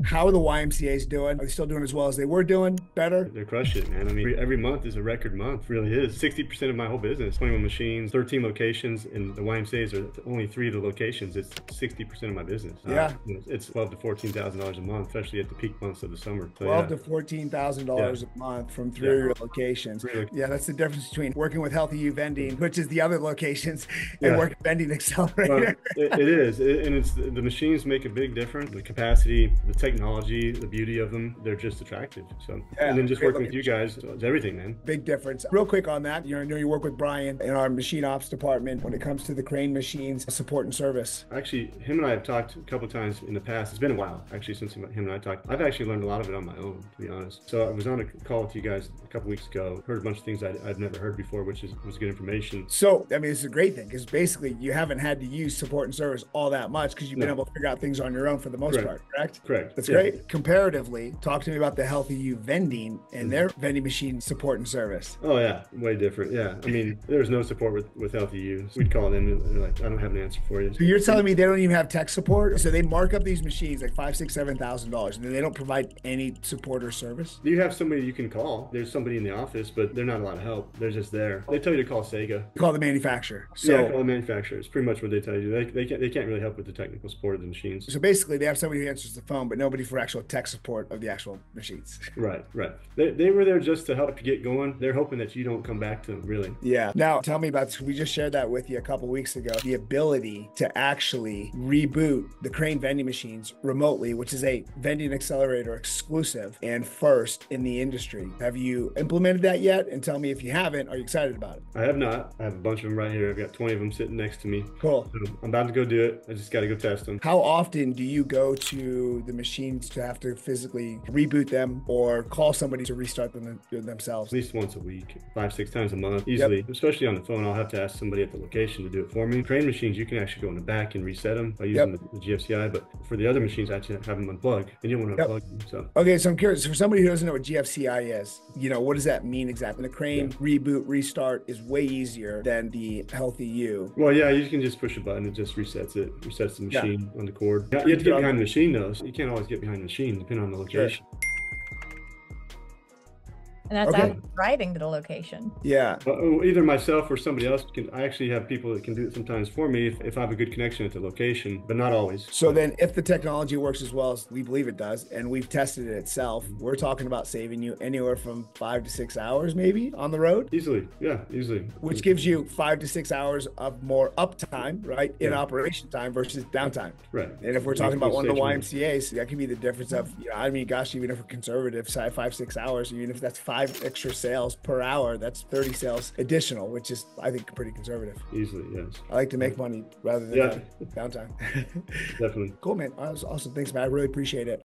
How are the YMCAs doing? Are they still doing as well as they were doing? Better? They're crushing it, man. I mean, every month is a record month, really is. 60% of my whole business, 21 machines, 13 locations, and the YMCAs are only 3 of the locations. It's 60% of my business. Yeah. It's $12,000 to $14,000 a month, especially at the peak months of the summer. So, $12,000 to $14,000 a month from 3 of your locations. Really. Yeah, that's the difference between working with HealthyYou Vending, which is the other locations, and working Vending Accelerator. Well, it is, and it's the machines make a big difference. The capacity, the technology, the beauty of them, they're just attractive. So, and then just working with you guys, it's everything, man. Big difference. Real quick on that, I know you work with Brian in our machine ops department when it comes to the crane machines, support and service. Actually, him and I have talked a couple times in the past. It's been a while, actually, since him and I talked. I've actually learned a lot of it on my own, to be honest. So I was on a call with you guys a couple weeks ago, heard a bunch of things I'd never heard before, which was good information. So, I mean, it's a great thing because basically you haven't had to use support and service all that much because you've been able to figure out things on your own for the most part, correct? Correct. That's great. Comparatively, talk to me about the HealthyYou Vending and their vending machine support and service. Oh yeah, way different. Yeah, I mean, there's no support with HealthyYou. We'd call them and they're like, I don't have an answer for you. So you're telling me they don't even have tech support? So they mark up these machines like $5,000, $6,000, $7,000, and then they don't provide any support or service? You have somebody you can call. There's somebody in the office, but they're not a lot of help. They're just there. They tell you to call Sega. You call the manufacturer. So, yeah, call the manufacturer. It's pretty much what they tell you. They can't really help with the technical support of the machines. So basically, they have somebody who answers the phone, but nobody for actual tech support of the actual machines. Right. They were there just to help you get going. They're hoping that you don't come back to them, really. Yeah. Now, tell me about, we just shared that with you a couple weeks ago, the ability to actually reboot the crane vending machines remotely, which is a Vending Accelerator exclusive and first in the industry. Have you implemented that yet? And tell me if you haven't, are you excited about it? I have not. I have a bunch of them right here. I've got 20 of them sitting next to me. Cool. So I'm about to go do it. I just got to go test them. How often do you go to the machines to have to physically reboot them or call somebody to restart them themselves? At least once a week, 5-6 times a month, easily. Especially on the phone, I'll have to ask somebody at the location to do it for me. Crane machines, you can actually go in the back and reset them by using the GFCI, but for the other machines, I actually have them unplugged, and you don't want to unplug them. So. Okay, so I'm curious, for somebody who doesn't know what GFCI is, what does that mean exactly? The crane reboot, restart is way easier than the HealthyYou. Well, yeah, you can just push a button, it just resets it, resets the machine on the cord. You have to get behind the machine though, so you can't always get behind the machine, depending on the location. And that's after driving to the location. Yeah. Either myself or somebody else can. I actually have people that can do it sometimes for me if I have a good connection at the location, but not always. So then if the technology works as well as we believe it does, and we've tested it itself, we're talking about saving you anywhere from 5 to 6 hours maybe on the road? Easily. Yeah, easily. Which gives you 5 to 6 hours of more uptime, right? In operation time versus downtime. Right. And if we're talking about one of the YMCAs, that could be the difference of, I mean, gosh, even if we're conservative, 5-6 hours, even if that's 5 extra sales per hour, that's 30 sales additional, which is, I think, pretty conservative. Easily, yes. I like to make money rather than downtime. Definitely. Cool, man. That was awesome. Thanks, man. I really appreciate it.